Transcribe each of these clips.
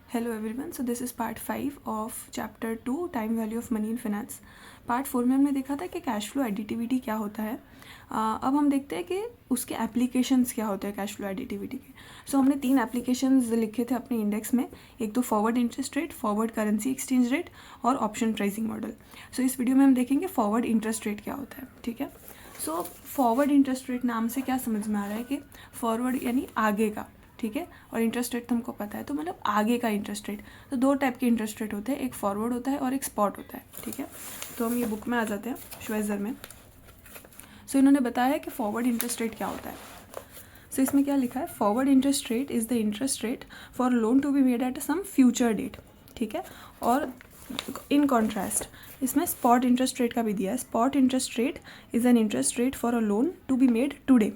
Hello everyone, so this is part 5 of chapter 2 time value of money in finance. Part 4 में हमने देखा था कि कैश फ्लो एडिटिविटी क्या होता है। अब हम देखते हैं कि उसके एप्लीकेशंस क्या होते हैं कैश फ्लो एडिटिविटी के। सो हमने 3 एप्लीकेशंस लिखे थे अपने इंडेक्स में, एक तो forward interest rate, forward currency exchange rate और ऑप्शन प्राइसिंग मॉडल। सो इस वीडियो में हम देखेंगे फॉरवर्ड इंटरेस्ट रेट क्या होता है। ठीक है, सो फॉरवर्ड इंटरेस्ट रेट नाम से क्या समझ में आ रहा है कि फॉरवर्ड यानी आगे का, ठीक है, और इंटरेस्ट रेट तो हमको पता है, तो मतलब आगे का इंटरेस्ट रेट। तो 2 टाइप के इंटरेस्ट रेट होते हैं, एक फॉरवर्ड होता है और एक स्पॉट होता है। ठीक है, तो हम ये बुक में आ जाते हैं श्वेजर में। सो इन्होंने बताया है कि फॉरवर्ड इंटरेस्ट रेट क्या होता है। सो इसमें क्या लिखा है, forward interest rate is the interest rate for loan to be made at some future date. ठीक है, और इन कॉन्ट्रास्ट इसमें स्पॉट इंटरेस्ट रेट का भी दिया है। Spot interest rate is an interest rate for a loan to be made today.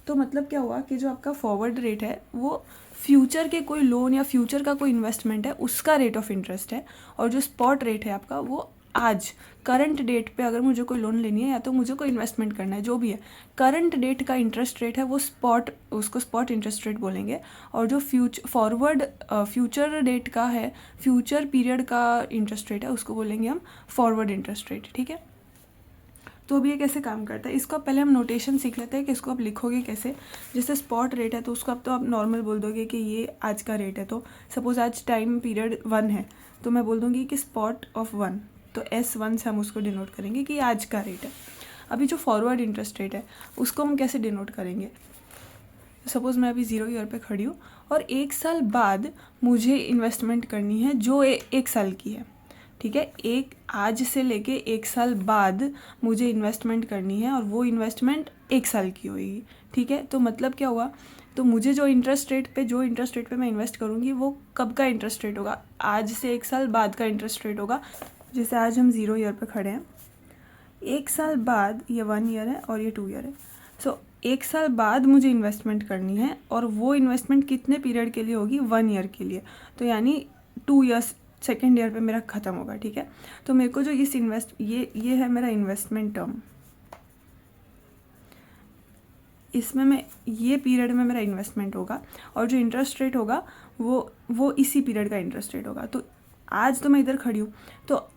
तो मतलब क्या हुआ कि जो आपका फॉरवर्ड रेट है वो फ्यूचर के कोई लोन या फ्यूचर का कोई इन्वेस्टमेंट है उसका रेट ऑफ इंटरेस्ट है, और जो स्पॉट रेट है आपका वो आज करंट डेट पे अगर मुझे कोई लोन लेनी है या तो मुझे कोई इन्वेस्टमेंट करना है, जो भी है करंट डेट का इंटरेस्ट रेट है वो स्पॉट, उसको स्पॉट इंटरेस्ट रेट बोलेंगे। और जो फॉरवर्ड फ्यूचर डेट का है, फ्यूचर पीरियड का इंटरेस्ट रेट है, उसको बोलेंगे हम फॉरवर्ड इंटरेस्ट रेट। ठीक है, तो अभी ये कैसे काम करता है, इसको पहले हम नोटेशन सीख लेते हैं कि इसको आप लिखोगे कैसे। जैसे स्पॉट रेट है तो उसको अब तो आप नॉर्मल बोल दोगे कि ये आज का रेट है। तो सपोज आज टाइम पीरियड 1 है तो मैं बोल दूँगी कि स्पॉट ऑफ 1, तो S1 से हम उसको डिनोट करेंगे कि ये आज का रेट है। अभी जो फॉरवर्ड इंटरेस्ट रेट है उसको हम कैसे डिनोट करेंगे, सपोज़ मैं अभी 0 ईयर पे खड़ी हूँ और 1 साल बाद मुझे इन्वेस्टमेंट करनी है जो 1 साल की है। ठीक है, एक आज से लेके 1 साल बाद मुझे इन्वेस्टमेंट करनी है और वो इन्वेस्टमेंट 1 साल की होगी। ठीक है, तो मतलब क्या हुआ, तो मुझे जो इंटरेस्ट रेट पे मैं इन्वेस्ट करूँगी वो कब का इंटरेस्ट रेट होगा, आज से 1 साल बाद का इंटरेस्ट रेट होगा। जैसे आज हम 0 ईयर पे खड़े हैं, 1 साल बाद ये 1 ईयर है और ये 2 ईयर है। सो 1 साल बाद मुझे इन्वेस्टमेंट करनी है और वो इन्वेस्टमेंट कितने पीरियड के लिए होगी, 1 ईयर के लिए। तो यानी 2 ईयर्स सेकेंड ईयर पे मेरा ख़त्म होगा। ठीक है, तो मेरे को जो इस ये है मेरा इन्वेस्टमेंट टर्म, इसमें मैं ये पीरियड में मेरा इन्वेस्टमेंट होगा और जो इंटरेस्ट रेट होगा वो इसी पीरियड का इंटरेस्ट रेट होगा। तो आज तो मैं इधर खड़ी हूँ, तो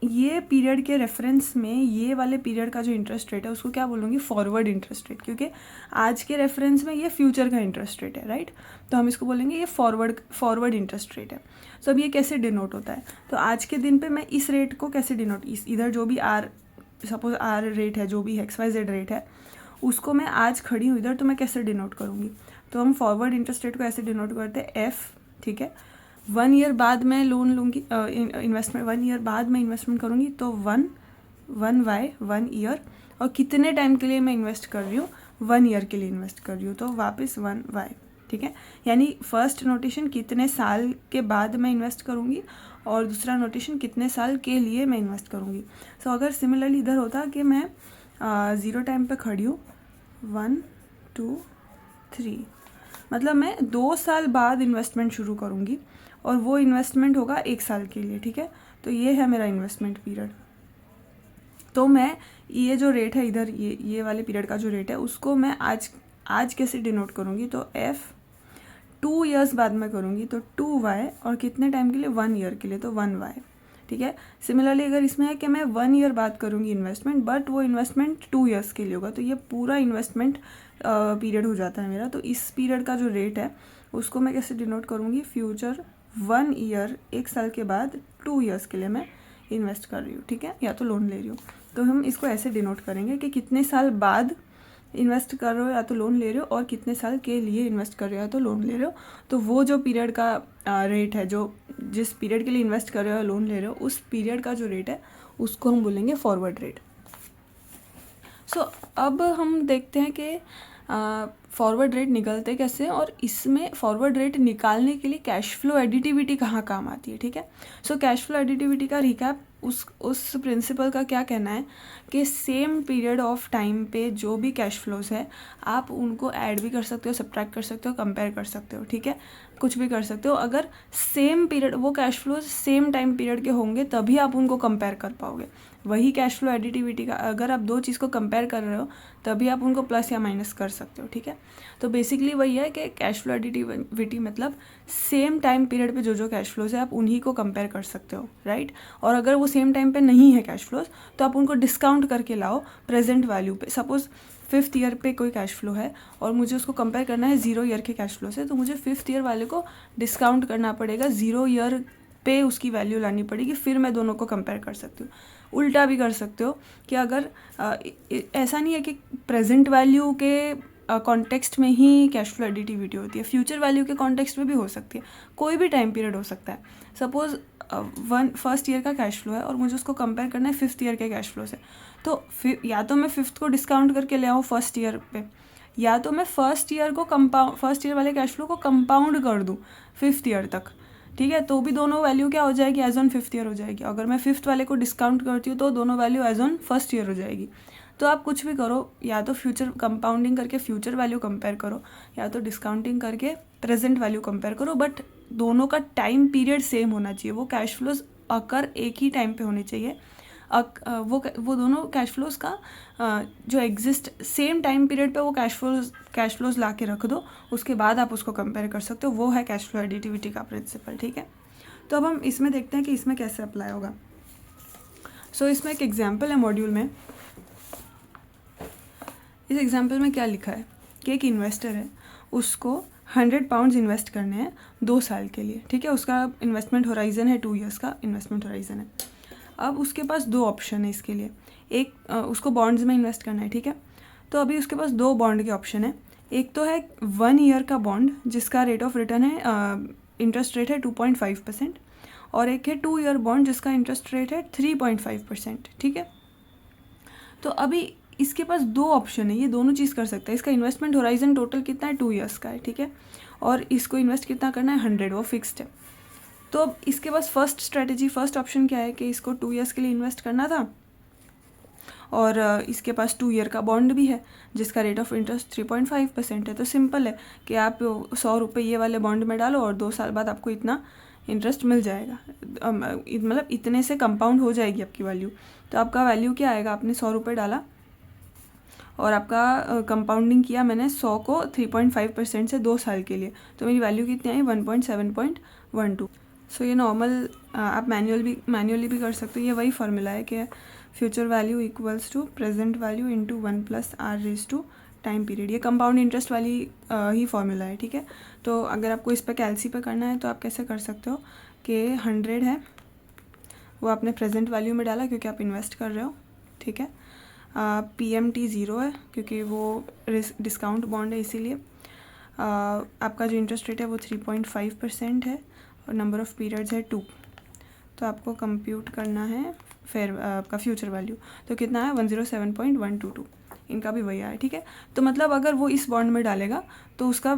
ये पीरियड के रेफरेंस में ये वाले पीरियड का जो इंटरेस्ट रेट है उसको क्या बोलूँगी, फॉरवर्ड इंटरेस्ट रेट, क्योंकि आज के रेफरेंस में ये फ्यूचर का इंटरेस्ट रेट है, राइट। तो हम इसको बोलेंगे ये फॉरवर्ड इंटरेस्ट रेट है। सो अब ये कैसे डिनोट होता है, तो आज के दिन पे मैं इस रेट को कैसे डिनोट, इधर जो भी सपोज आर रेट है, जो भी XYZ रेट है, उसको मैं आज खड़ी हूँ इधर, तो मैं कैसे डिनोट करूँगी, तो हम फॉरवर्ड इंटरेस्ट रेट को ऐसे डिनोट करते हैं F। ठीक है, 1 ईयर बाद मैं लोन लूँगी, इन्वेस्टमेंट 1 ईयर बाद मैं इन्वेस्टमेंट करूँगी, तो 1Y 1 ईयर, और कितने टाइम के लिए मैं इन्वेस्ट कर रही हूँ, 1 ईयर के लिए इन्वेस्ट कर रही हूँ, तो वापस 1Y। ठीक है, यानी फर्स्ट नोटेशन कितने साल के बाद मैं इन्वेस्ट करूँगी और दूसरा नोटेशन कितने साल के लिए मैं इन्वेस्ट करूँगी। सो अगर सिमिलरली इधर होता कि मैं 0 टाइम पे खड़ी हूँ, 1 2 3, मतलब मैं 2 साल बाद इन्वेस्टमेंट शुरू करूँगी और वो इन्वेस्टमेंट होगा 1 साल के लिए। ठीक है, तो ये है मेरा इन्वेस्टमेंट पीरियड। तो मैं ये जो रेट है इधर, ये वाले पीरियड का जो रेट है उसको मैं आज कैसे डिनोट करूँगी, तो F 2 ईयर्स बाद में करूँगी, तो 2Y, और कितने टाइम के लिए, 1 ईयर के लिए, तो 1Y। ठीक है, सिमिलरली अगर इसमें है कि मैं 1 ईयर बाद करूँगी इन्वेस्टमेंट, बट वो इन्वेस्टमेंट 2 ईयर्स के लिए होगा, तो ये पूरा इन्वेस्टमेंट पीरियड हो जाता है मेरा। तो इस पीरियड का जो रेट है उसको मैं कैसे डिनोट करूँगी, फ्यूचर 1 ईयर, 1 साल के बाद 2 ईयर्स के लिए मैं इन्वेस्ट कर रही हूँ। ठीक है, या तो लोन ले रही हूँ, तो हम इसको ऐसे डिनोट करेंगे कि कितने साल बाद इन्वेस्ट कर रहे हो या तो लोन ले रहे हो, और कितने साल के लिए इन्वेस्ट कर रहे हो या तो लोन ले रहे हो। तो वो जो पीरियड का रेट है, जो जिस पीरियड के लिए इन्वेस्ट कर रहे हो या लोन ले रहे हो, उस पीरियड का जो रेट है उसको हम बोलेंगे फॉरवर्ड रेट। सो अब हम देखते हैं कि फॉरवर्ड रेट निकलते कैसे, और इसमें फॉरवर्ड रेट निकालने के लिए कैश फ्लो एडिटिविटी कहाँ काम आती है। ठीक है, सो कैश फ्लो एडिटिविटी का रिकैप, उस प्रिंसिपल का क्या कहना है कि सेम पीरियड ऑफ टाइम पे जो भी कैश फ्लोज है आप उनको ऐड भी कर सकते हो, सब्ट्रैक्ट कर सकते हो, कंपेयर कर सकते हो। ठीक है, कुछ भी कर सकते हो। अगर सेम पीरियड वो cash flows same time period के होंगे तभी आप उनको कंपेयर कर पाओगे। वही कैश फ्लो एडिटिविटी का अगर आप दो चीज़ को कंपेयर कर रहे हो तभी आप उनको प्लस या माइनस कर सकते हो, ठीक है। तो बेसिकली वही है कि कैश फ्लो एडिटिविटी मतलब सेम टाइम पीरियड पे जो जो कैश फ्लोज है आप उन्हीं को कंपेयर कर सकते हो, राइट। और अगर वो सेम टाइम पे नहीं है कैश फ्लोज तो आप उनको डिस्काउंट करके लाओ प्रेजेंट वैल्यू पे। सपोज 5th ईयर पे कोई कैश फ्लो है और मुझे उसको कंपेयर करना है 0 ईयर के कैश फ्लो से, तो मुझे 5th ईयर वाले को डिस्काउंट करना पड़ेगा, 0 ईयर पे उसकी वैल्यू लानी पड़ेगी, फिर मैं दोनों को कंपेयर कर सकती हूँ। उल्टा भी कर सकते हो कि अगर ऐसा नहीं है कि प्रेजेंट वैल्यू के कॉन्टेक्स्ट में ही कैश फ्लो एडिटिविटी होती है, फ्यूचर वैल्यू के कॉन्टेक्स्ट में भी हो सकती है, कोई भी टाइम पीरियड हो सकता है। सपोज 1st ईयर का कैश फ्लो है और मुझे उसको कंपेयर करना है 5th ईयर के कैश फ्लो से, तो फिर या तो मैं 5th को डिस्काउंट करके ले आऊँ 1st ईयर पे, या तो मैं 1st ईयर वाले कैश फ्लो को कंपाउंड कर दूँ 5th ईयर तक, ठीक है। तो भी दोनों वैल्यू क्या हो जाएगी, एज ऑन 5th ईयर हो जाएगी। अगर मैं 5th वाले को डिस्काउंट करती हूँ तो दोनों value as on 1st year हो जाएगी। तो आप कुछ भी करो, या तो फ्यूचर कंपाउंडिंग करके फ्यूचर वैल्यू कंपेयर करो, या तो डिस्काउंटिंग करके प्रेजेंट वैल्यू कंपेयर करो, बट दोनों का टाइम पीरियड सेम होना चाहिए। वो कैश फ्लोज अकर एक ही टाइम पे होने चाहिए। वो दोनों कैश फ्लोज का जो एग्जिस्ट सेम टाइम पीरियड पे वो कैश फ्लोज ला के रख दो, उसके बाद आप उसको कंपेयर कर सकते हो। वो है कैश फ्लो एडिटिविटी का प्रिंसिपल, ठीक है। तो अब हम इसमें देखते हैं कि इसमें कैसे अप्लाई होगा। सो इसमें एक एग्जाम्पल है मॉड्यूल में। इस एग्जाम्पल में क्या लिखा है कि एक इन्वेस्टर है, उसको 100 पाउंड्स इन्वेस्ट करने हैं 2 साल के लिए, ठीक है। उसका इन्वेस्टमेंट होराइजन है 2 ईयर्स का इन्वेस्टमेंट होराइजन है। अब उसके पास 2 ऑप्शन है इसके लिए। एक उसको बॉन्ड्स में इन्वेस्ट करना है, ठीक है। तो अभी उसके पास 2 बॉन्ड के ऑप्शन है। एक तो है 1 ईयर का बॉन्ड जिसका रेट ऑफ रिटर्न है इंटरेस्ट रेट है 2.5%, और एक है 2 ईयर बॉन्ड जिसका इंटरेस्ट रेट है 3.5%, ठीक है। तो अभी इसके पास 2 ऑप्शन है, ये दोनों चीज़ कर सकता है। इसका इन्वेस्टमेंट होराइजन टोटल कितना है, 2 ईयर्स का है, ठीक है। और इसको इन्वेस्ट कितना करना है, 100, वो फिक्स्ड है। तो अब इसके पास फर्स्ट ऑप्शन क्या है कि इसको 2 ईयर्स के लिए इन्वेस्ट करना था, और इसके पास 2 ईयर का बॉन्ड भी है जिसका रेट ऑफ इंटरेस्ट 3.5% है। तो सिंपल है कि आप 100 रुपये ये वाले बॉन्ड में डालो और 2 साल बाद आपको इतना इंटरेस्ट मिल जाएगा, मतलब इतने से कंपाउंड हो जाएगी आपकी वैल्यू। तो आपका वैल्यू क्या आएगा, आपने 100 रुपये डाला और आपका कंपाउंडिंग किया मैंने 100 को 3.5% से 2 साल के लिए, तो मेरी वैल्यू कितनी आई, 1.712। सो ये नॉर्मल आप मैन्युअली भी कर सकते हो। ये वही फार्मूला है कि future value equals to present value into 1 + r⁻² time period. ये कंपाउंड इंटरेस्ट वाली ही फार्मूला है, ठीक है। तो अगर आपको इस पर कैलसी पे करना है तो आप कैसे कर सकते हो कि 100 है वो आपने प्रेजेंट वैल्यू में डाला क्योंकि आप इन्वेस्ट कर रहे हो, ठीक है। PMT 0 है क्योंकि वो डिस्काउंट बॉन्ड है, इसीलिए आपका जो इंटरेस्ट रेट है वो 3.5% है और नंबर ऑफ़ पीरियड्स है 2। तो आपको कंप्यूट करना है फेयर आपका फ्यूचर वैल्यू, तो कितना है 107.122। इनका भी वही आया, ठीक है। तो मतलब अगर वो इस बॉन्ड में डालेगा तो उसका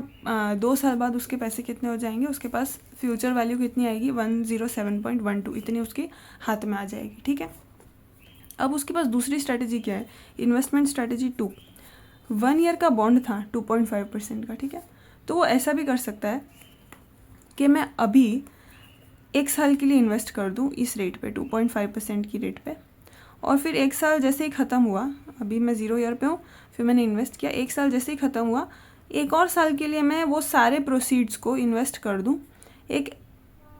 2 साल बाद उसके पैसे कितने हो जाएंगे, उसके पास फ्यूचर वैल्यू कितनी आएगी, 107.12, इतनी उसके हाथ में आ जाएगी, ठीक है। अब उसके पास दूसरी स्ट्रैटेजी क्या है, इन्वेस्टमेंट स्ट्रैटेजी 2। 1 ईयर का बॉन्ड था 2.5% का, ठीक है। तो वो ऐसा भी कर सकता है कि मैं अभी 1 साल के लिए इन्वेस्ट कर दूं इस रेट पे 2.5% की रेट पे, और फिर 1 साल जैसे ही ख़त्म हुआ, अभी मैं 0 ईयर पे हूँ, फिर मैंने इन्वेस्ट किया, 1 साल जैसे ही ख़त्म हुआ, एक और साल के लिए मैं वो सारे प्रोसीड्स को इन्वेस्ट कर दूं एक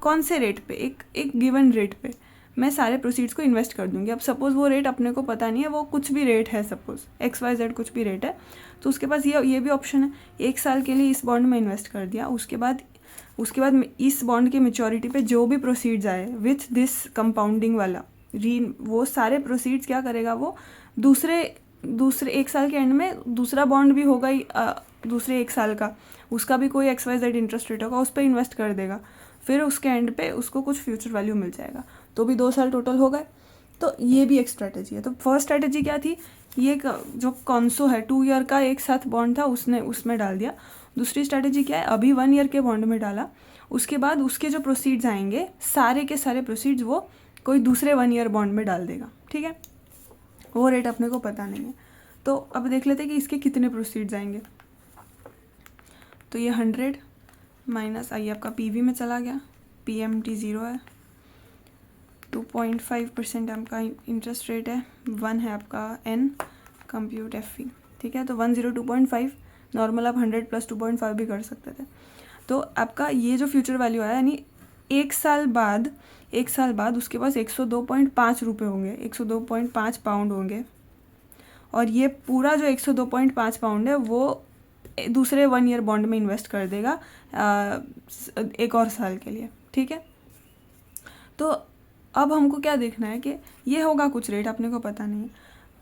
कौन से रेट पे, एक गिवन रेट पे मैं सारे प्रोसीड्स को इन्वेस्ट कर दूंगी। अब सपोज़ वो रेट अपने को पता नहीं है, वो कुछ भी रेट है, सपोज़ XYZ कुछ भी रेट है, तो उसके पास ये भी ऑप्शन है। 1 साल के लिए इस बॉन्ड में इन्वेस्ट कर दिया, उसके बाद इस बॉन्ड के मेच्योरिटी पे जो भी प्रोसीड्स आए विथ दिस कंपाउंडिंग वाला वो सारे प्रोसीड्स क्या करेगा, वो दूसरे 1 साल के एंड में दूसरा बॉन्ड भी होगा दूसरे 1 साल का, उसका भी कोई XYZ इंटरेस्ट रेट होगा, उस पर इन्वेस्ट कर देगा, फिर उसके एंड पे उसको कुछ फ्यूचर वैल्यू मिल जाएगा, तो भी 2 साल टोटल हो गए। तो ये भी एक स्ट्रैटेजी है। तो फर्स्ट स्ट्रैटेजी क्या थी, ये जो कॉन्सो है 2 ईयर का एक साथ बॉन्ड था उसमें डाल दिया। दूसरी स्ट्रैटेजी क्या है, अभी 1 ईयर के बॉन्ड में डाला, उसके बाद उसके जो प्रोसीड्स आएंगे सारे के सारे प्रोसीड्स वो कोई दूसरे 1 ईयर बॉन्ड में डाल देगा, ठीक है। वो रेट अपने को पता नहीं है। तो अब देख लेते हैं कि इसके कितने प्रोसीड्स आएंगे। तो ये 100 माइनस आइए आपका PV में चला गया, PMT 0 है, 2.5% आपका इंटरेस्ट रेट है, 1 है आपका n कंप्यूट एफ ई, ठीक है। तो 102.5 नॉर्मल आप 100 + 2.5 भी कर सकते थे। तो आपका ये जो फ्यूचर वैल्यू आया, यानी एक साल बाद उसके पास 102.5 रुपये होंगे, 102.5 पाउंड होंगे, और ये पूरा जो 102.5 पाउंड है वो दूसरे 1 ईयर बॉन्ड में इन्वेस्ट कर देगा एक और साल के लिए, ठीक है। तो अब हमको क्या देखना है कि ये होगा कुछ रेट, अपने को पता नहीं है।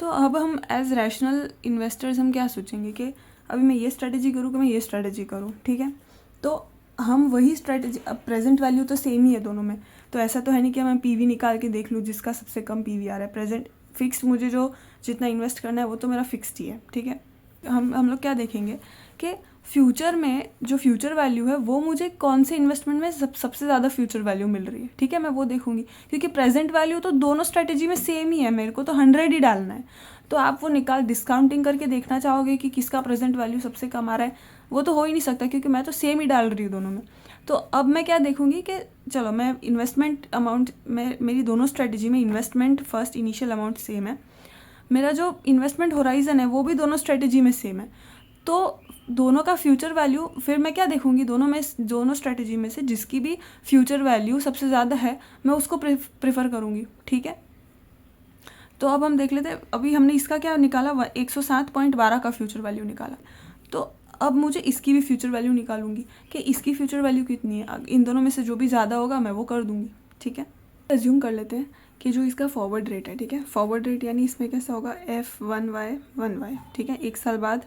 तो अब हम एज रैशनल इन्वेस्टर्स हम क्या सोचेंगे कि अभी मैं ये स्ट्रेटजी करूँ कि मैं ये स्ट्रेटजी करूँ, ठीक है। तो हम वही स्ट्रेटजी, अब प्रेजेंट वैल्यू तो सेम ही है दोनों में, तो ऐसा तो है नहीं कि मैं पीवी निकाल के देख लूँ जिसका सबसे कम पीवी आ रहा है। प्रेजेंट फिक्स, मुझे जो जितना इन्वेस्ट करना है वो तो मेरा फिक्स्ड ही है, ठीक है। हम लोग क्या देखेंगे कि फ्यूचर में जो फ्यूचर वैल्यू है वो मुझे कौन से इन्वेस्टमेंट में सबसे ज़्यादा फ्यूचर वैल्यू मिल रही है, ठीक है, मैं वो देखूंगी। क्योंकि प्रेजेंट वैल्यू तो दोनों स्ट्रेटजी में सेम ही है, मेरे को तो 100 ही डालना है। तो आप वो डिस्काउंटिंग करके देखना चाहोगे कि किसका प्रेजेंट वैल्यू सबसे कम आ रहा है, वो तो हो ही नहीं सकता, क्योंकि मैं तो सेम ही डाल रही हूँ दोनों में। तो अब मैं क्या देखूंगी कि चलो मैं इन्वेस्टमेंट अमाउंट में, मेरी दोनों स्ट्रेटजी में investment first initial amount same है, मेरा जो इन्वेस्टमेंट होराइजन है वो भी दोनों स्ट्रेटजी में सेम है। तो दोनों का फ्यूचर वैल्यू, फिर मैं क्या देखूंगी, दोनों स्ट्रेटजी में से जिसकी भी फ्यूचर वैल्यू सबसे ज़्यादा है मैं उसको प्रेफर करूँगी, ठीक है। तो अब हम देख लेते हैं, अभी हमने इसका क्या निकाला, 107.12 का फ्यूचर वैल्यू निकाला। तो अब मुझे इसकी भी फ्यूचर वैल्यू निकालूंगी कि इसकी फ्यूचर वैल्यू कितनी है। इन दोनों में से जो भी ज़्यादा होगा मैं वो कर दूंगी, ठीक है। एज्यूम कर लेते हैं कि जो इसका फॉरवर्ड रेट है, ठीक है, फॉरवर्ड रेट यानी इसमें कैसा होगा, F1Y1Y, ठीक है। एक साल बाद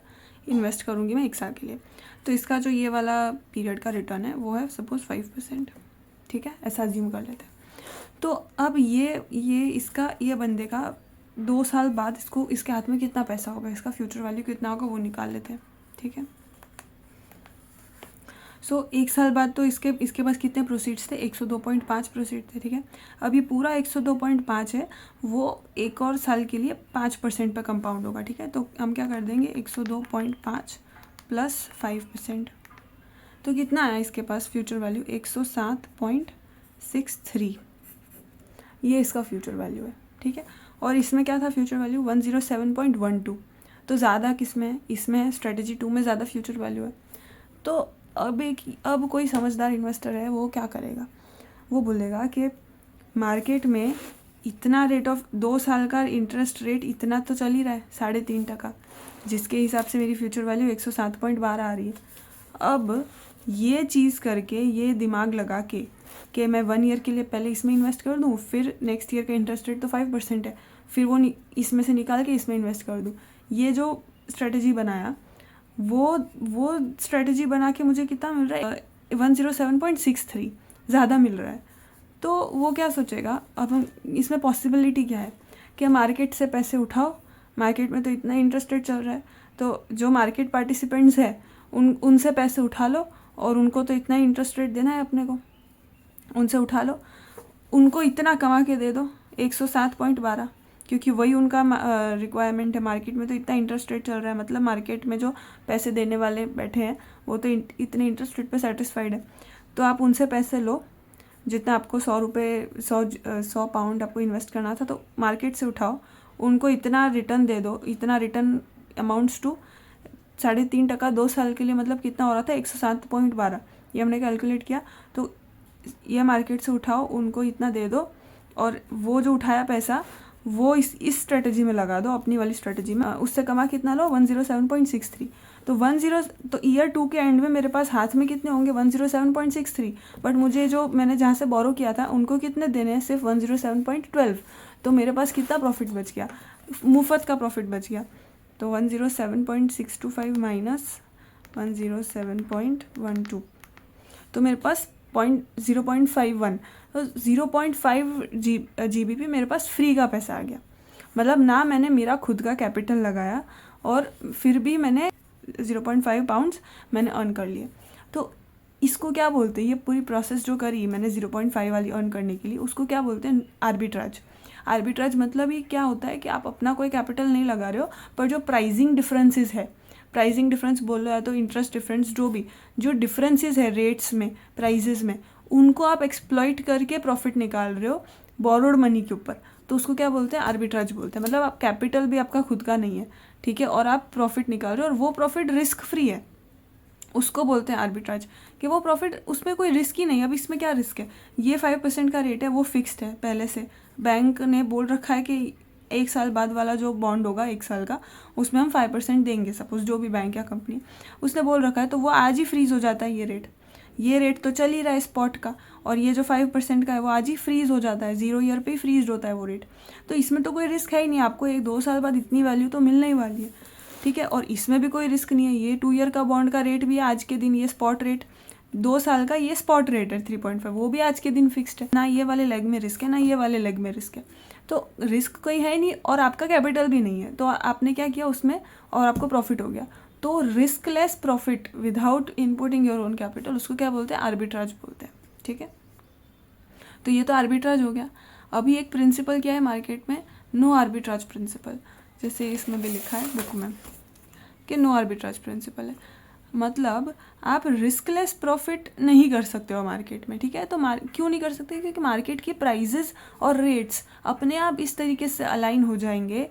इन्वेस्ट करूँगी मैं, एक साल के लिए। तो इसका जो ये वाला पीरियड का रिटर्न है वो है सपोज 5%, ठीक है, ऐसा एज्यूम कर लेते हैं। तो अब ये बंदे का 2 साल बाद इसके हाथ में कितना पैसा होगा, इसका फ्यूचर वैल्यू कितना होगा वो निकाल लेते हैं, ठीक है। सो एक साल बाद तो इसके पास कितने प्रोसीड्स थे, 102.5 प्रोसीड थे, ठीक है। अब ये पूरा 102.5 है, वो एक और साल के लिए 5% पर कंपाउंड होगा, ठीक है। तो हम क्या कर देंगे, 102.5 + 5%, तो कितना आया इसके पास फ्यूचर वैल्यू, 107.63, ये इसका फ्यूचर वैल्यू है, ठीक है। और इसमें क्या था फ्यूचर वैल्यू, 107.12, तो ज़्यादा किसमें है, इसमें है, स्ट्रेटजी 2 में ज़्यादा फ्यूचर वैल्यू है। तो अब कोई समझदार इन्वेस्टर है वो क्या करेगा, वो बोलेगा कि मार्केट में इतना रेट ऑफ 2 साल का इंटरेस्ट रेट इतना तो चल ही रहा है, 3.5%, जिसके हिसाब से मेरी फ्यूचर वैल्यू 107.12 आ रही है। अब ये चीज़ करके, ये दिमाग लगा के कि मैं 1 ईयर के लिए पहले इसमें इन्वेस्ट कर दूँ, फिर नेक्स्ट ईयर का इंटरेस्ट रेट तो 5% है, फिर वो इसमें से निकाल के इसमें इन्वेस्ट कर दूँ, ये जो स्ट्रेटजी बनाया वो स्ट्रेटजी बना के मुझे कितना मिल रहा है, 107.63 ज़्यादा मिल रहा है। तो वो क्या सोचेगा, अब हम इसमें पॉसिबिलिटी क्या है कि मार्केट से पैसे उठाओ, मार्केट में तो इतना इंटरेस्ट रेट चल रहा है, तो जो मार्केट पार्टिसिपेंट्स है उनसे पैसे उठा लो, और उनको तो इतना इंटरेस्ट रेट देना है अपने को, उनसे उठा लो, उनको इतना कमा के दे दो 107.12, क्योंकि वही उनका रिक्वायरमेंट है। मार्केट में तो इतना इंटरेस्ट रेट चल रहा है, मतलब मार्केट में जो पैसे देने वाले बैठे हैं वो तो इतने इंटरेस्ट रेट पे सेटिस्फाइड है। तो आप उनसे पैसे लो, जितना आपको 100 पाउंड आपको इन्वेस्ट करना था, तो मार्केट से उठाओ, उनको इतना रिटर्न दे दो, इतना रिटर्न अमाउंट्स टू 3.5%, 2 साल के लिए, मतलब कितना हो रहा था, 107.12, ये हमने कैलकुलेट किया। तो ये मार्केट से उठाओ, उनको इतना दे दो, और वो जो उठाया पैसा वो इस स्ट्रेटजी में लगा दो, अपनी वाली स्ट्रेटजी में, उससे कमा कितना लो, 107.63। तो ईयर 2 के एंड में मेरे पास हाथ में कितने होंगे, 107.63, बट मुझे जो मैंने जहाँ से बोरो किया था उनको कितने देने हैं, सिर्फ 107.12। तो मेरे पास कितना प्रॉफिट बच गया, मुफ्त का प्रॉफिट बच गया। तो 107.625 माइनस 107.12, तो मेरे पास 0.51, तो 0.5 GBP मेरे पास फ्री का पैसा आ गया। मतलब ना मैंने मेरा खुद का कैपिटल लगाया, और फिर भी मैंने 0.5 पाउंड्स मैंने अर्न कर लिए। तो इसको क्या बोलते हैं, ये पूरी प्रोसेस जो करी मैंने 0.5 वाली अर्न करने के लिए, उसको क्या बोलते हैं, आर्बिट्राज। आर्बिट्राज मतलब ये क्या होता है कि आप अपना कोई कैपिटल नहीं लगा रहे हो, पर जो प्राइसिंग डिफरेंसेस है, प्राइसिंग डिफरेंस बोल रहा है तो इंटरेस्ट डिफरेंस, जो डिफरेंसेस है रेट्स में, प्राइजेस में, उनको आप एक्सप्लॉइट करके प्रॉफिट निकाल रहे हो, बोरोड मनी के ऊपर, तो उसको क्या बोलते हैं, आर्बिट्राज बोलते हैं। मतलब आप कैपिटल भी आपका खुद का नहीं है, ठीक है, और आप प्रॉफिट निकाल रहे हो और वो प्रॉफिट रिस्क फ्री है, उसको बोलते हैं आर्बिट्राज, कि वो प्रॉफिट उसमें कोई रिस्क ही नहीं है। अब इसमें क्या रिस्क है, ये 5% का रेट है, वो फिक्स्ड है पहले से, बैंक ने बोल रखा है कि 1 साल बाद वाला जो बॉन्ड होगा 1 साल का, उसमें हम 5% देंगे, सपोज जो भी बैंक या कंपनी उसने बोल रखा है, तो वो आज ही फ्रीज हो जाता है। ये रेट तो चल ही रहा है स्पॉट का, और ये जो 5% का है वो आज ही फ्रीज हो जाता है, 0 ईयर पे ही फ्रीज होता है वो रेट। तो इसमें तो कोई रिस्क है ही नहीं, आपको 1-2 साल बाद इतनी वैल्यू तो मिलने ही वाली है, ठीक है। और इसमें भी कोई रिस्क नहीं है, ये 2 ईयर का बॉन्ड का रेट भी है आज के दिन, ये स्पॉट रेट, 2 साल का ये स्पॉट रेट है 3.5, वो भी आज के दिन फिक्स्ड है। ना ये वाले लेग में रिस्क है, ना ये वाले लेग में रिस्क है, तो रिस्क कोई है नहीं, और आपका कैपिटल भी नहीं है, तो आपने क्या किया उसमें, और आपको प्रॉफिट हो गया। तो riskless profit without inputting your own capital, उसको क्या बोलते हैं, आर्बिट्राज बोलते हैं, ठीक है। तो ये तो आर्बिट्राज हो गया। अभी एक प्रिंसिपल क्या है मार्केट में, नो आर्बिट्राज प्रिंसिपल, जैसे इसमें भी लिखा है बुक में कि नो आर्बिट्राज प्रिंसिपल है, मतलब आप रिस्कलेस प्रॉफिट नहीं कर सकते हो मार्केट में, ठीक है। तो क्यों नहीं कर सकते, क्योंकि मार्केट की प्राइजेस और रेट्स अपने आप इस तरीके से अलाइन हो जाएंगे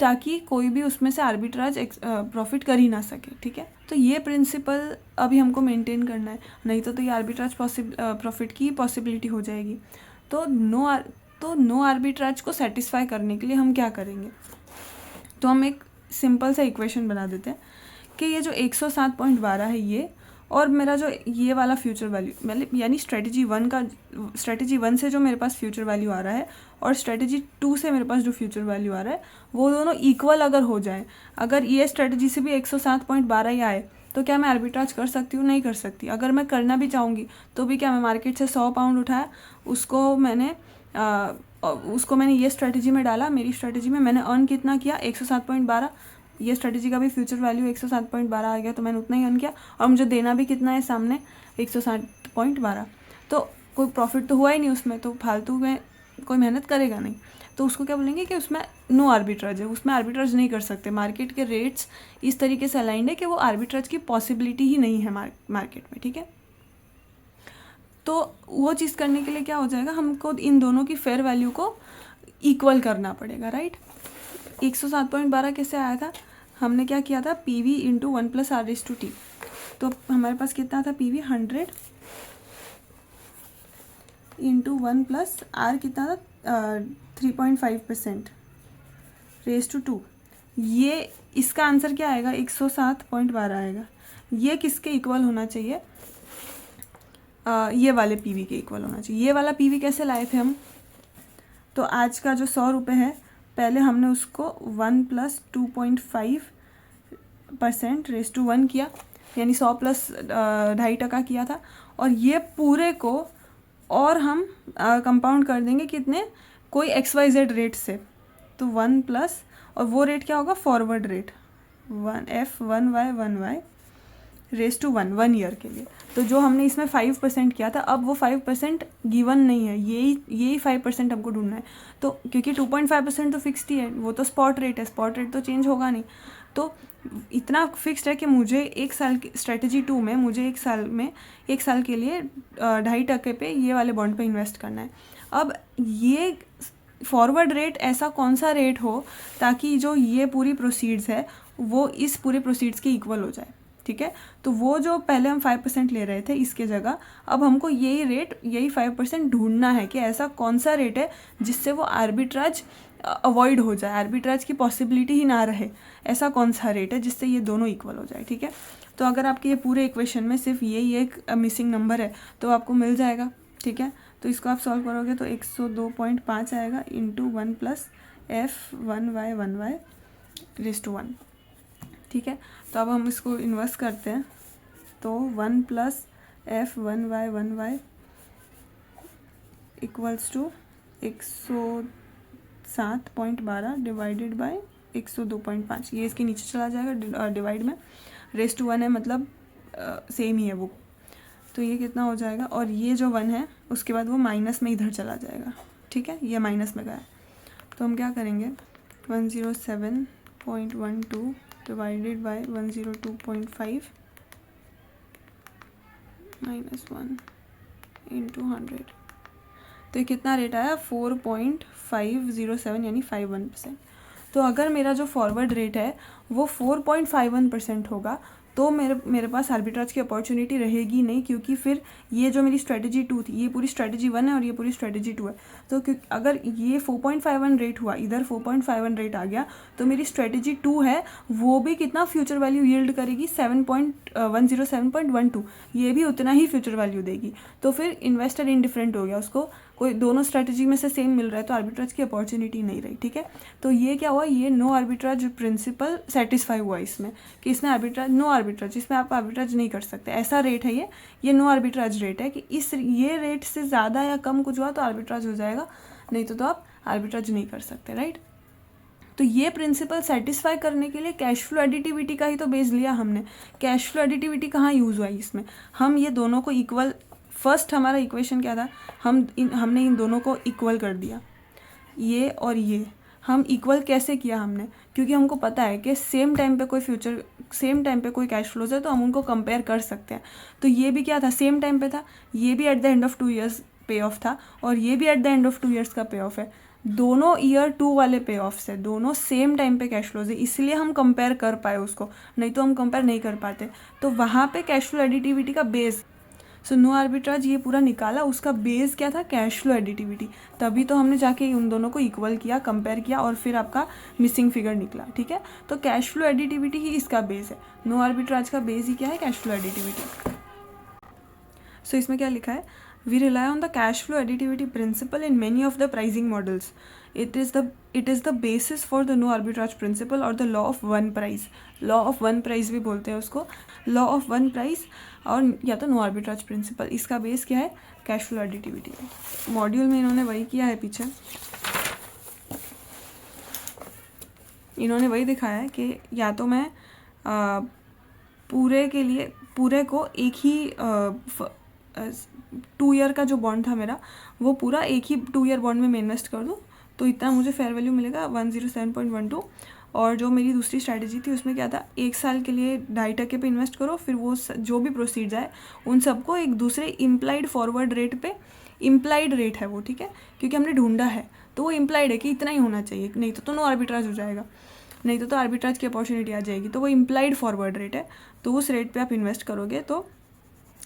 ताकि कोई भी उसमें से आर्बिट्राज प्रॉफिट कर ही ना सके, ठीक है। तो ये प्रिंसिपल अभी हमको मेंटेन करना है, नहीं तो ये आर्बिट्राज प्रॉफिट की पॉसिबिलिटी हो जाएगी। तो नो आर्बिट्राज को सेटिस्फाई करने के लिए हम क्या करेंगे, तो हम एक सिंपल सा इक्वेशन बना देते हैं कि ये जो 107.12 है ये, और मेरा जो ये वाला फ्यूचर वैल्यू, मतलब यानी स्ट्रेटजी 1 से जो मेरे पास फ्यूचर वैल्यू आ रहा है और स्ट्रेटजी 2 से मेरे पास जो फ्यूचर वैल्यू आ रहा है, वो दोनों इक्वल अगर हो जाए, अगर ये स्ट्रेटजी से भी 107.12 ही आए, तो क्या मैं आर्बिट्राज कर सकती हूँ, नहीं कर सकती। अगर मैं करना भी चाहूँगी तो भी क्या, मैं मार्केट से 100 पाउंड उठाया, उसको मैंने ये स्ट्रेटजी में डाला, मेरी स्ट्रेटजी में मैंने अर्न कितना किया, 107.12, ये स्ट्रेटजी का भी फ्यूचर वैल्यू 107.12 आ गया, तो मैंने उतना ही अर्न किया, और मुझे देना भी कितना है सामने, 107.12, तो कोई प्रॉफिट तो हुआ ही नहीं उसमें, तो फालतू में कोई मेहनत करेगा नहीं, तो उसको क्या बोलेंगे कि उसमें नो आर्बिट्राज है, उसमें आर्बिट्राज नहीं कर सकते। मार्केट के रेट्स इस तरीके से अलाइंड है कि वो आर्बिट्राज की पॉसिबिलिटी ही नहीं है मार्केट में, ठीक है। तो वो चीज़ करने के लिए क्या हो जाएगा, हमको इन दोनों की फेयर वैल्यू को इक्वल करना पड़ेगा, राइट। 107.12 कैसे आया था, हमने क्या किया था, PV इंटू 1 + R/T, तो हमारे पास कितना था, PV 100 इंटू 1 + R कितना था, 3.5% रेज़ टू 2, ये इसका आंसर क्या आएगा, 107.12 आएगा। ये किसके इक्वल होना चाहिए, ये वाले PV के इक्वल होना चाहिए। ये वाला PV कैसे लाए थे हम, तो आज का जो 100 रुपये है, पहले हमने उसको 1 + 2.5% रेज़ टू 1 किया, यानी 100 + 2.5% किया था, और ये पूरे को और हम कंपाउंड कर देंगे कितने, कोई XYZ रेट से, तो 1 +, और वो रेट क्या होगा, forward rate, 1F1Y1Y raise to 1 year के लिए। तो जो हमने इसमें 5% किया था, अब वो 5% गिवन नहीं है, यही 5% हमको ढूंढना है। तो क्योंकि 2.5% तो फिक्स्ड ही है, वो तो स्पॉट रेट है, स्पॉट रेट तो चेंज होगा नहीं, तो इतना फिक्स्ड है कि मुझे 1 साल की स्ट्रेटजी 2 में, मुझे 1 साल के लिए 2.5% पे ये वाले बॉन्ड पे इन्वेस्ट करना है। अब ये फॉरवर्ड रेट ऐसा कौन सा रेट हो ताकि जो ये पूरी प्रोसीड्स है वो इस पूरे प्रोसीड्स के इक्वल हो जाए, ठीक है। तो वो जो पहले हम 5% ले रहे थे इसके जगह, अब हमको यही 5% ढूंढना है कि ऐसा कौन सा रेट है जिससे वो आर्बिट्राज अवॉइड हो जाए, आर्बिट्राज की पॉसिबिलिटी ही ना रहे, ऐसा कौन सा रेट है जिससे ये दोनों इक्वल हो जाए, ठीक है। तो अगर आपके ये पूरे इक्वेशन में सिर्फ यही एक मिसिंग नंबर है तो आपको मिल जाएगा, ठीक है। तो इसको आप सॉल्व करोगे तो 102.5 आएगा इंटू 1 + F1Y1Y रेज़ टू 1, ठीक है। तो अब हम इसको इन्वर्स करते हैं, तो 1 + F1Y1Y equals to 107.12 divided by 102.5, ये इसके नीचे चला जाएगा डिवाइड में, रेज़ टू 1 है, मतलब सेम ही है वो, तो ये कितना हो जाएगा, और ये जो 1 है उसके बाद वो माइनस में इधर चला जाएगा, ठीक है, ये माइनस में गया। तो हम क्या करेंगे, 107.12 डिवाइडेड बाय 102.5 -1 इंटू 100, तो ये कितना रेट आया 4.507 यानी 51%। तो अगर मेरा जो फॉरवर्ड रेट है वो 4.51% होगा तो मेरे पास आर्बिट्राज की अपॉर्चुनिटी रहेगी नहीं, क्योंकि फिर ये जो मेरी स्ट्रेटजी 2 थी, ये पूरी स्ट्रेटजी 1 है और ये पूरी स्ट्रेटजी 2 है। तो अगर ये 4.51 रेट हुआ, इधर 4.51 रेट आ गया, तो मेरी स्ट्रेटजी 2 है वो भी कितना फ्यूचर वैल्यू यील्ड करेगी 7.12, ये भी उतना ही फ्यूचर वैल्यू देगी। तो फिर इन्वेस्टर इनडिफरेंट हो गया, उसको कोई दोनों स्ट्रेटजी में से सेम मिल रहा है तो आर्बिट्राज की अपॉर्चुनिटी नहीं रही। ठीक है, तो ये क्या हुआ, ये नो आर्बिट्राज प्रिंसिपल सेटिस्फाई हुआ इसमें, कि इसमें आर्बिट्राज नो आर्बिट्राज, इसमें आप आर्बिट्राज नहीं कर सकते, ऐसा रेट है ये नो आर्बिट्राज रेट है कि ये रेट से ज़्यादा या कम कुछ हुआ तो आर्बिट्राज हो जाएगा, नहीं तो आप आर्बिट्राज नहीं कर सकते। राइट, तो ये प्रिंसिपल सेटिस्फाई करने के लिए कैश फ्लो एडिटिविटी का ही तो बेस लिया हमने। कैश फ्लो एडिटिविटी कहाँ यूज़ हुआ इसमें, हम ये दोनों को इक्वल, फर्स्ट हमारा इक्वेशन क्या था, हमने इन दोनों को इक्वल कर दिया, ये और ये हम इक्वल कैसे किया हमने, क्योंकि हमको पता है कि सेम टाइम पे कोई कैश फ्लोज है तो हम उनको कंपेयर कर सकते हैं। तो ये भी क्या था, सेम टाइम पे था, ये भी at the end of 2 years पे ऑफ था और ये भी at the end of 2 years का पे ऑफ है, दोनों ईयर 2 वाले पे ऑफ्स है, दोनों सेम टाइम पे कैश फ्लोज है, इसलिए हम कंपेयर कर पाए उसको, नहीं तो हम कंपेयर नहीं कर पाते। तो वहाँ पे कैश फ्लो एडिटिविटी का बेस, सो नो आर्बिट्राज ये पूरा निकाला, उसका बेस क्या था, कैश फ्लो एडिटिविटी, तभी तो हमने जाके उन दोनों को इक्वल किया, कंपेयर किया और फिर आपका मिसिंग फिगर निकला। ठीक है, तो कैश फ्लो एडिटिविटी ही इसका बेस है, नो आर्बिट्राज का बेस ही क्या है, कैश फ्लो एडिटिविटी। सो इसमें क्या लिखा है, we rely on the cash flow additivity principle in many of the pricing models. It is the basis for the no arbitrage principle or the law of one price. law of one price भी बोलते हैं उसको, law of one price और या तो no arbitrage principle, इसका base क्या है, कैश फ्लो एडिटिविटी। मॉड्यूल में इन्होंने वही किया है, पीछे इन्होंने वही दिखाया है कि या तो मैं पूरे को एक ही 2 ईयर का जो बॉन्ड था मेरा, वो पूरा एक ही 2 ईयर बॉन्ड में मैं इन्वेस्ट कर दूँ तो इतना मुझे फेयर वैल्यू मिलेगा 107.12। और जो मेरी दूसरी स्ट्रैटेजी थी उसमें क्या था, 1 साल के लिए 2.5% पे इन्वेस्ट करो, फिर वो जो भी प्रोसीड्स आए उन सबको एक दूसरे इम्प्लाइड फॉरवर्ड रेट पे, इम्प्लाइड रेट है वो, ठीक है, क्योंकि हमने ढूंढा है तो वो इम्प्लाइड है कि इतना ही होना चाहिए, नहीं तो नो आर्बिट्राज हो जाएगा, नहीं तो आर्बिट्राज की अपॉर्चुनिटी आ जाएगी। तो वो इम्प्लाइड फॉरवर्ड रेट है, तो उस रेट पे आप इन्वेस्ट करोगे तो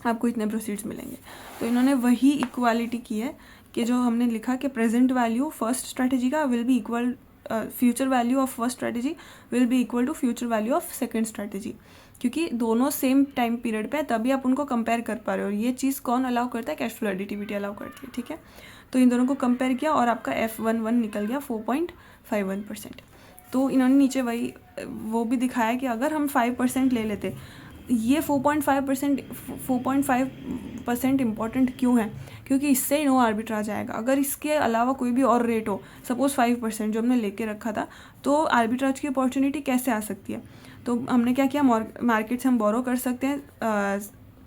आपको इतने प्रोसीड्स मिलेंगे। तो इन्होंने वही इक्वालिटी की है कि जो हमने लिखा कि प्रेजेंट वैल्यू फर्स्ट स्ट्रैटेजी का will be equal, future value of first strategy will be equal to future value of second strategy, क्योंकि दोनों सेम टाइम पीरियड पे है तभी आप उनको कंपेयर कर पा रहे हो। और ये चीज़ कौन अलाउ करता है, कैश फ्लो एडिटिविटी अलाउ करती है। ठीक है, तो इन दोनों को कंपेयर किया और आपका F11 निकल गया 4.51%। तो इन्होंने नीचे वही वो भी दिखाया कि अगर हम 5% ले लेते, ये 4.5% इम्पॉर्टेंट क्यों है, क्योंकि इससे ही नो आर्बिट्राज आएगा। अगर इसके अलावा कोई भी और रेट हो, सपोज 5% जो हमने लेके रखा था, तो आर्बिट्राज की अपॉर्चुनिटी कैसे आ सकती है। तो हमने क्या किया, मार्केट से हम बोरो कर सकते हैं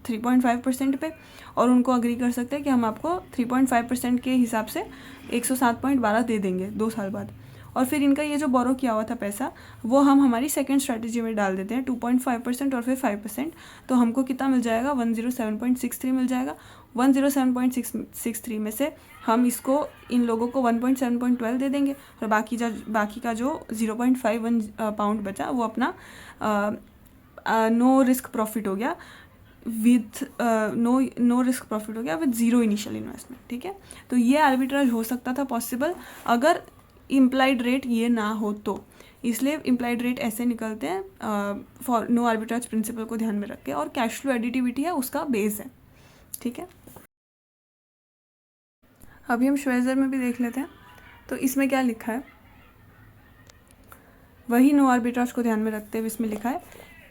3.5% पे और उनको अग्री कर सकते हैं कि हम आपको 3.5% के हिसाब से 107.12 दे देंगे 2 साल बाद। और फिर इनका ये जो बोरो किया हुआ था पैसा, वो हम हमारी सेकंड स्ट्रैटेजी में डाल देते हैं 2.5% और फिर 5%, तो हमको कितना मिल जाएगा 107.63 मिल जाएगा। 107.63 में से हम इसको इन लोगों को 1.7.12 दे देंगे और बाकी का जो 0.51 पाउंड बचा वो अपना नो रिस्क प्रॉफिट हो गया विथ नो रिस्क प्रॉफिट हो गया विथ ज़ीरो इनिशियल इन्वेस्टमेंट। ठीक है, तो ये आर्बिट्राज हो सकता था पॉसिबल अगर इम्प्लाइड रेट ये ना हो तो, इसलिए इम्प्लाइड रेट ऐसे निकलते हैं फॉर नो आर्बिट्राज प्रिंसिपल को ध्यान में रख के, और कैश फ्लो एडिटिविटी है उसका बेस है। ठीक है, अभी हम श्वेजर में भी देख लेते हैं। तो इसमें क्या लिखा है, वही नो आर्बिट्राज को ध्यान में रखते हुए इसमें लिखा है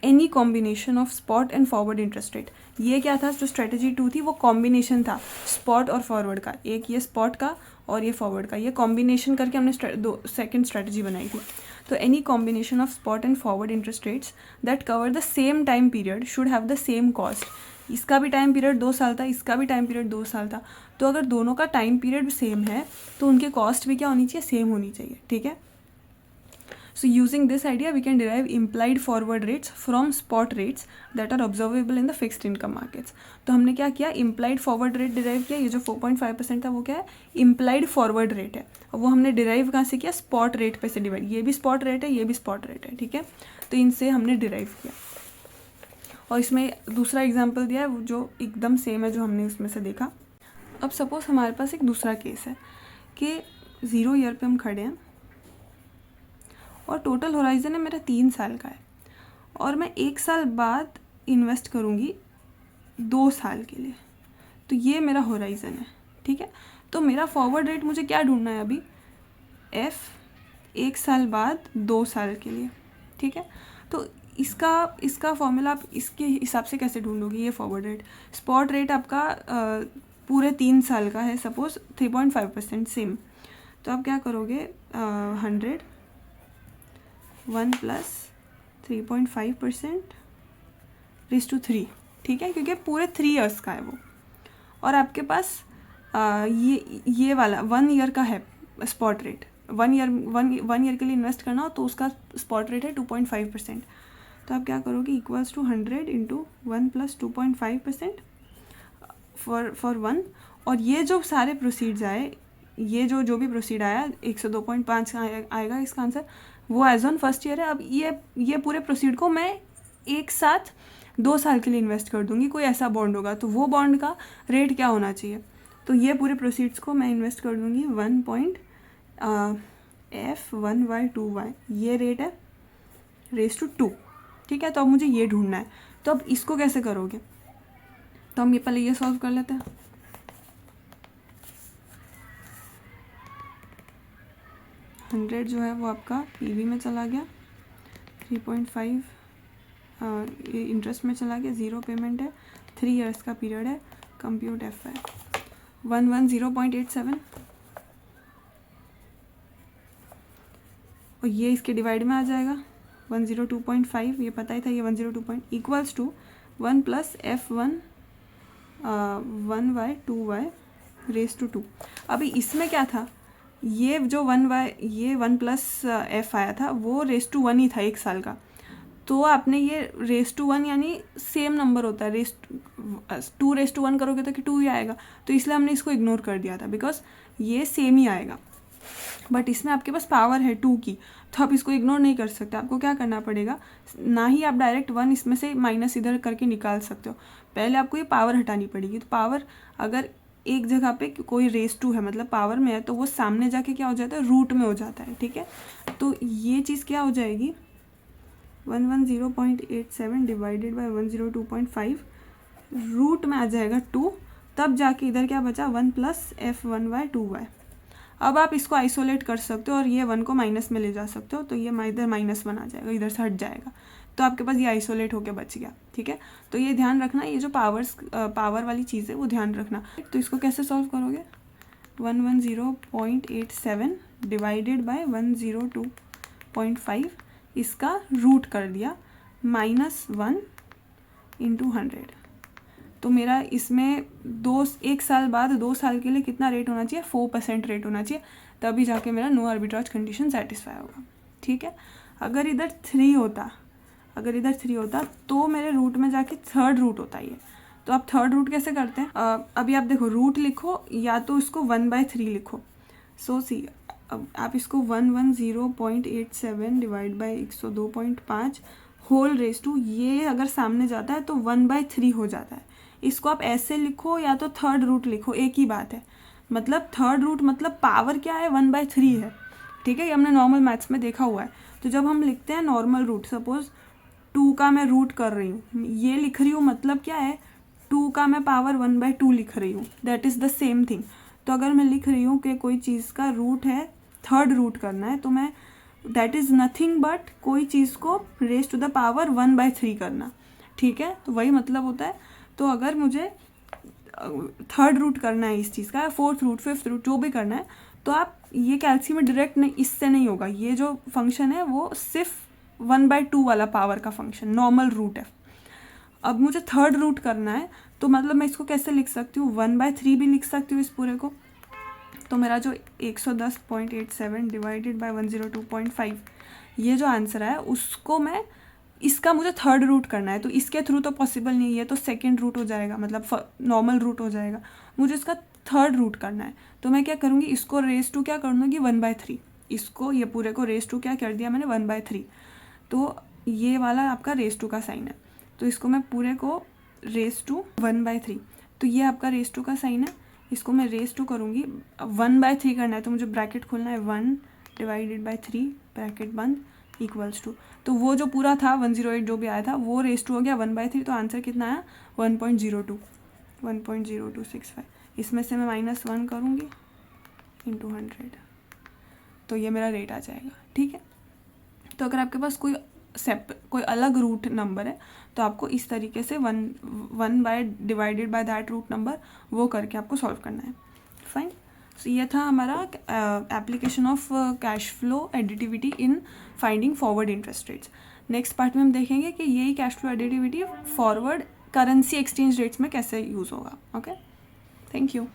any combination of spot and forward interest rate. ये क्या था, जो स्ट्रेटेजी 2 थी वो कॉम्बिनेशन था स्पॉट और फॉरवर्ड का, एक ये स्पॉट का और ये फॉरवर्ड का, ये कॉम्बिनेशन करके हमने सेकंड स्ट्रेटेजी बनाई थी। तो any combination of spot and forward interest rates that cover the same time period should have the same cost. इसका भी टाइम पीरियड 2 साल था, इसका भी टाइम पीरियड 2 साल था, तो अगर दोनों का टाइम पीरियड सेम है तो उनके कॉस्ट भी क्या होनी चाहिए, सेम होनी चाहिए। ठीक है, So using this idea we can derive implied forward rates from spot rates that are observable in the fixed income markets. तो हमने क्या किया, implied forward rate derive किया. ये जो 4.5% था वो क्या है, implied forward rate है. और वो हमने derive कहाँ से किया, spot rate पे से divide. ये भी spot rate है, ये भी spot rate है, ठीक है. तो इनसे हमने derive किया. और इसमें दूसरा एग्जाम्पल दिया है जो एकदम सेम है जो हमने उसमें से देखा. अब सपोज हमारे पास एक दूसरा केस है कि 0 ईयर पे हम खड़े हैं और टोटल होराइजन है मेरा 3 साल का है और मैं 1 साल बाद इन्वेस्ट करूँगी 2 साल के लिए. तो ये मेरा होराइजन है, ठीक है. तो मेरा फॉरवर्ड रेट मुझे क्या ढूंढना है अभी, एफ 1 साल बाद 2 साल के लिए, ठीक है. तो इसका फॉर्मूला आप इसके हिसाब से कैसे ढूंढोगे, ये फॉरवर्ड रेट. स्पॉट रेट आपका पूरे 3 साल का है, सपोज 3.5% सेम. तो आप क्या करोगे, 100 1 प्लस 3.5% रेज़ टू 3, ठीक है, क्योंकि पूरे 3 ईयर्स का है वो. और आपके पास ये वाला 1 ईयर का है स्पॉट रेट. 1 ईयर के लिए इन्वेस्ट करना हो तो उसका स्पॉट रेट है 2.5%. तो आप क्या करोगे, equals to 100 into 1 plus 2.5% for 1. और ये जो सारे प्रोसीड्स आए, ये जो भी प्रोसीड आया 102.5 आएगा इसका आंसर, वो एज ऑन फर्स्ट ईयर है. अब ये पूरे प्रोसीड को मैं एक साथ 2 साल के लिए इन्वेस्ट कर दूंगी. कोई ऐसा बॉन्ड होगा तो वो बॉन्ड का रेट क्या होना चाहिए. तो ये पूरे प्रोसीड्स को मैं इन्वेस्ट कर दूंगी 1.f1/2y, ये रेट है रेज़ टू 2, ठीक है. तो अब मुझे ये ढूंढना है. तो अब इसको कैसे करोगे, तो हम ये पहले ये सॉल्व कर लेते हैं. हंड्रेड जो है वो आपका ईवी में चला गया, 3.5 ये इंटरेस्ट में चला गया, 0 पेमेंट है, 3 ईयर्स का पीरियड है, कंप्यूट एफ है 110.87. और ये इसके डिवाइड में आ जाएगा 102.5, ये पता ही था, ये 102 equals to 1 plus f1/2y raise to 2. अभी इसमें क्या था, ये जो 1 प्लस f आया था वो रेज़ टू 1 ही था 1 साल का. तो आपने ये रेज़ टू 1 यानी सेम नंबर होता है, 2 रेज़ टू 1 करोगे तो कि 2 ही आएगा. तो इसलिए हमने इसको इग्नोर कर दिया था बिकॉज ये सेम ही आएगा. बट इसमें आपके पास पावर है 2 की, तो आप इसको इग्नोर नहीं कर सकते. आपको क्या करना पड़ेगा, ना ही आप डायरेक्ट 1 इसमें से माइनस इधर करके निकाल सकते हो, पहले आपको ये पावर हटानी पड़ेगी. तो पावर अगर एक जगह पे कोई रेज़ टू है मतलब पावर में है तो वो सामने जाके क्या हो जाता है, रूट में हो जाता है, ठीक है. तो ये चीज़ क्या हो जाएगी, 110.87 डिवाइडेड बाई 102.5 रूट में आ जाएगा 2, तब जाके इधर क्या बचा 1 प्लस f1/2y. अब आप इसको आइसोलेट कर सकते हो और ये 1 को माइनस में ले जा सकते हो. तो ये इधर -1 आ जाएगा, इधर से हट जाएगा, तो आपके पास ये आइसोलेट होकर बच गया, ठीक है. तो ये ध्यान रखना, ये जो पावर वाली चीज़ है वो ध्यान रखना. तो इसको कैसे सॉल्व करोगे, 110.87 डिवाइडेड बाय 102.5, इसका रूट कर दिया -1 इंटू 100. तो मेरा इसमें 1 साल बाद 2 साल के लिए कितना रेट होना चाहिए, 4% रेट होना चाहिए, तभी जाके मेरा नो आर्बिट्राज कंडीशन सेटिस्फाई होगा, ठीक है. अगर इधर 3 होता तो मेरे रूट में जाके 3rd रूट होता ये. तो आप 3rd रूट कैसे करते हैं, अभी आप देखो रूट लिखो या तो इसको 1/3 लिखो. सो सी अब आप इसको 110.87 divide by 102.5 whole raise to, ये अगर सामने जाता है तो 1/3 हो जाता है. इसको आप ऐसे लिखो या तो 3rd रूट लिखो, एक ही बात है. मतलब 3rd रूट मतलब पावर क्या है, 1/3 है, ठीक है. ये हमने नॉर्मल मैथ्स में देखा हुआ है. तो जब हम लिखते हैं नॉर्मल रूट, सपोज 2 का मैं रूट कर रही हूँ, ये लिख रही हूँ, मतलब क्या है 2 का मैं पावर 1/2 लिख रही हूँ, that is the same thing. तो अगर मैं लिख रही हूँ कि कोई चीज़ का रूट है 3rd रूट करना है, तो मैं दैट इज़ नथिंग बट कोई चीज़ को रेज़ टू द पावर 1/3 करना, ठीक है. तो वही मतलब होता है. तो अगर मुझे 3rd रूट करना है इस चीज़ का, 4th रूट 5th रूट जो भी करना है, तो आप ये कैल्सी में डायरेक्ट नहीं, इससे नहीं होगा. ये जो फंक्शन है वो सिर्फ 1/2 वाला पावर का फंक्शन नॉर्मल रूट है. अब मुझे 3rd रूट करना है, तो मतलब मैं इसको कैसे लिख सकती हूँ, 1/3 भी लिख सकती हूँ इस पूरे को. तो मेरा जो 110.87 डिवाइडेड बाय 102.5 ये जो आंसर है उसको मैं, इसका मुझे थर्ड रूट करना है, तो इसके थ्रू तो पॉसिबल नहीं है, तो सेकंड रूट हो जाएगा, मतलब नॉर्मल रूट हो जाएगा। मुझे इसका थर्ड रूट करना है, तो मैं क्या करूँगी, इसको रेस टू क्या कर दूँगी 1/3, इसको ये पूरे को रेस टू क्या कर दिया मैंने 1/3, तो ये वाला आपका रेस टू का साइन है, तो इसको मैं पूरे को रेस टू 1/3, तो ये आपका रेस टू का साइन है, इसको मैं रेस टू करूँगी 1/3 करना है, तो मुझे ब्रैकेट खोलना है 1/3 ब्रैकेट बंद इक्वल्स टू, तो वो जो पूरा था 108 जो भी आया था वो रेस टू हो गया 1/3, तो आंसर कितना आया 1.0265। इसमें से मैं -1 करूँगी इंटू 100, तो ये मेरा रेट आ जाएगा। ठीक है, तो अगर आपके पास कोई अलग रूट नंबर है तो आपको इस तरीके से one by divided by that root number वो करके आपको सॉल्व करना है। फाइन, सो ये था हमारा application of cash flow additivity in finding forward interest rates. Next part में हम देखेंगे कि यही cash flow additivity forward currency exchange rates में कैसे यूज़ होगा। Okay, thank you.